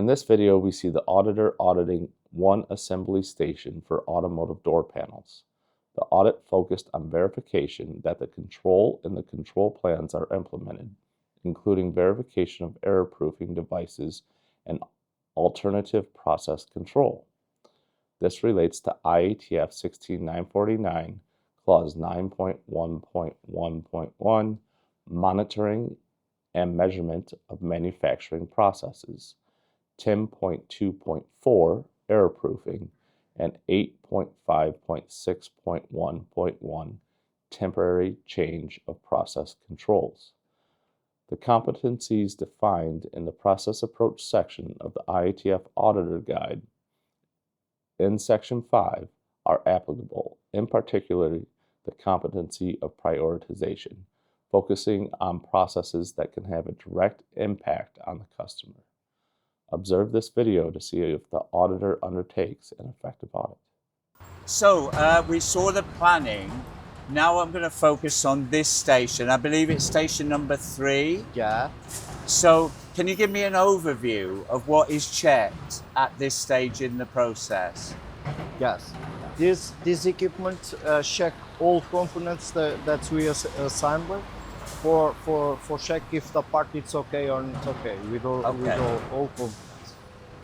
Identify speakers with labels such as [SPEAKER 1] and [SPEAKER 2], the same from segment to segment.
[SPEAKER 1] In this video, we see the auditor auditing one assembly station for automotive door panels. The audit focused on verification that the control and the control plans are implemented, including verification of error-proofing devices and alternative process control. This relates to IATF 16949, Clause 9.1.1.1, Monitoring and Measurement of Manufacturing Processes, 10.2.4, Error-proofing, and 8.5.6.1.1, Temporary Change of Process Controls. The competencies defined in the Process Approach section of the IATF Auditor Guide in Section 5 are applicable, in particular the competency of prioritization, focusing on processes that can have a direct impact on the customer. Observe this video to see if the auditor undertakes an effective audit.
[SPEAKER 2] So we saw the planning. Now I'm going to focus on this station. I believe it's station number 3.
[SPEAKER 3] Yeah.
[SPEAKER 2] So can you give me an overview of what is checked at this stage in the process?
[SPEAKER 3] Yes. This equipment check all components that we assemble for check if the part is okay or not okay with all components.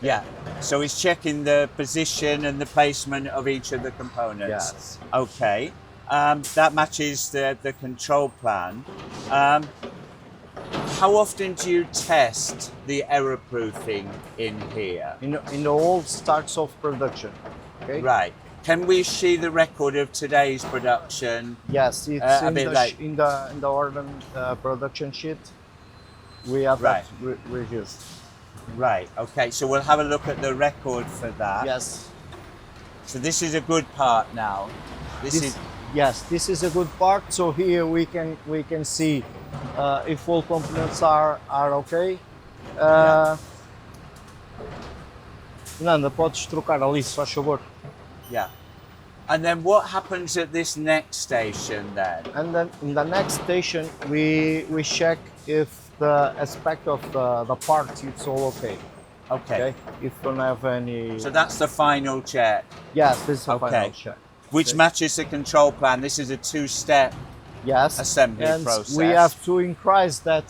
[SPEAKER 2] Yeah. So it's checking the position and the placement of each of the components.
[SPEAKER 3] Yes.
[SPEAKER 2] Okay. That matches the control plan. How often do you test the error proofing in here?
[SPEAKER 3] In the all starts of production. Okay.
[SPEAKER 2] Right. Can we see the record of today's production?
[SPEAKER 3] Yes, it's in the order production sheet. We have that reduced.
[SPEAKER 2] Right. Okay. So we'll have a look at the record for that.
[SPEAKER 3] Yes.
[SPEAKER 2] So this is a good part now.
[SPEAKER 3] Yes, this is a good part. So here we can see if all components are okay. Nanda, podes trocar ali, se faz favor.
[SPEAKER 2] Yeah. And then what happens at this next station then?
[SPEAKER 3] And then in the next station we check if the aspect of the part is all okay.
[SPEAKER 2] Okay.
[SPEAKER 3] If we don't have any.
[SPEAKER 2] So that's the final check.
[SPEAKER 3] Yes, this is the final check.
[SPEAKER 2] Which matches the control plan. This is a 2-step assembly process.
[SPEAKER 3] We have to increase that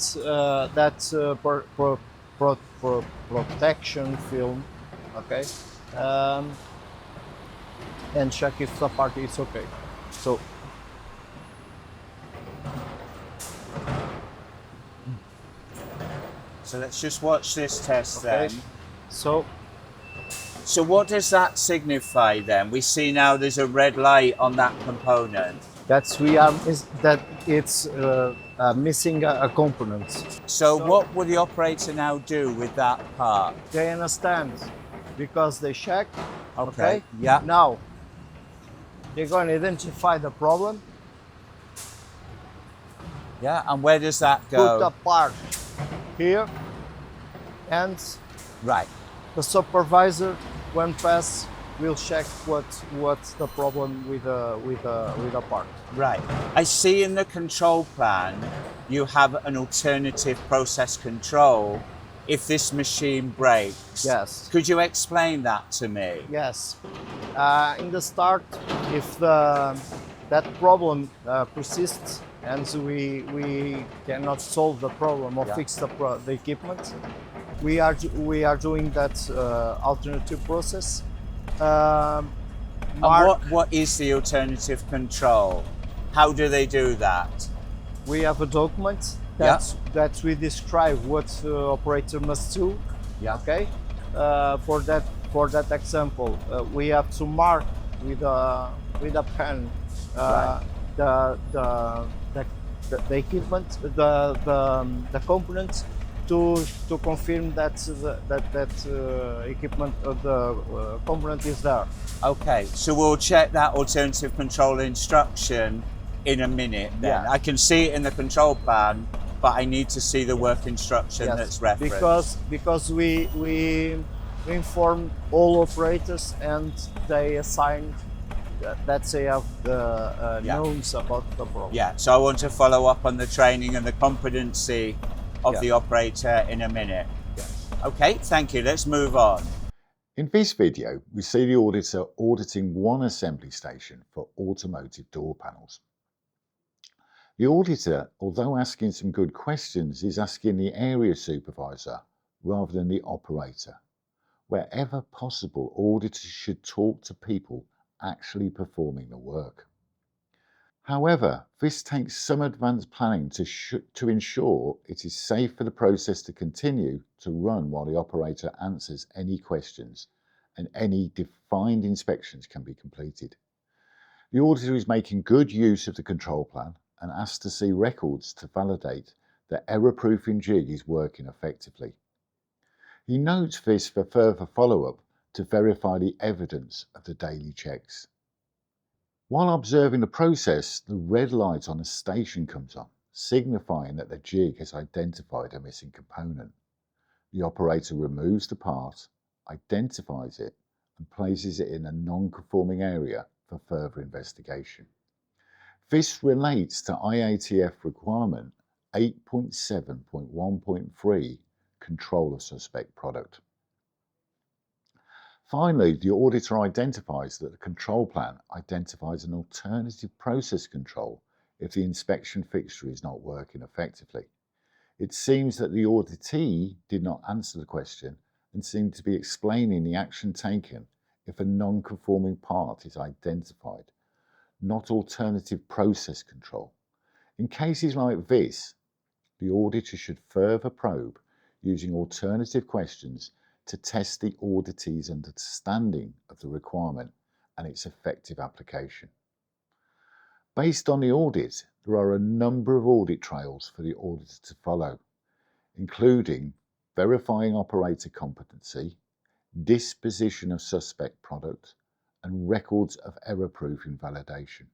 [SPEAKER 3] protection film, okay, and check if the part is okay.
[SPEAKER 2] So let's just watch this test then.
[SPEAKER 3] So
[SPEAKER 2] what does that signify then? We see now there's a red light on that component.
[SPEAKER 3] It's missing a component.
[SPEAKER 2] So what will the operator now do with that part?
[SPEAKER 3] They understand because they check.
[SPEAKER 2] Okay. Yeah.
[SPEAKER 3] Now they're going to identify the problem.
[SPEAKER 2] Yeah. And where does that go?
[SPEAKER 3] Put the part here, and the supervisor, when passed, will check what's the problem with the part.
[SPEAKER 2] Right. I see in the control plan you have an alternative process control if this machine breaks.
[SPEAKER 3] Yes.
[SPEAKER 2] Could you explain that to me?
[SPEAKER 3] Yes. In the start, if that problem persists and we cannot solve the problem or fix the equipment, we are doing that alternative process.
[SPEAKER 2] And what is the alternative control? How do they do that?
[SPEAKER 3] We have a document that we describe what the operator must do.
[SPEAKER 2] Yeah.
[SPEAKER 3] Okay. For that example, we have to mark with a pen the equipment, the components to confirm that equipment of the component is there.
[SPEAKER 2] Okay, so we'll check that alternative control instruction in a minute then. I can see it in the control plan, but I need to see the work instruction that's referenced.
[SPEAKER 3] Because we inform all operators and they assign that they have the knowns about the problem.
[SPEAKER 2] Yeah, so I want to follow up on the training and the competency of the operator in a minute. Okay, thank you. Let's move on.
[SPEAKER 4] In this video, we see the auditor auditing one assembly station for automotive door panels. The auditor, although asking some good questions, is asking the area supervisor rather than the operator. Wherever possible, auditors should talk to people actually performing the work. However, this takes some advanced planning to ensure it is safe for the process to continue to run while the operator answers any questions and any defined inspections can be completed. The auditor is making good use of the control plan and asks to see records to validate that error-proofing jig is working effectively. He notes this for further follow-up to verify the evidence of the daily checks. While observing the process, the red light on the station comes on, signifying that the jig has identified a missing component. The operator removes the part, identifies it, and places it in a non-conforming area for further investigation. This relates to IATF requirement 8.7.1.3, control of suspect product. Finally, the auditor identifies that the control plan identifies an alternative process control if the inspection fixture is not working effectively. It seems that the auditee did not answer the question and seemed to be explaining the action taken if a non-conforming part is identified, not alternative process control. In cases like this, the auditor should further probe using alternative questions to test the auditee's understanding of the requirement and its effective application. Based on the audit, there are a number of audit trails for the auditor to follow, including verifying operator competency, disposition of suspect product, and records of error-proof invalidation.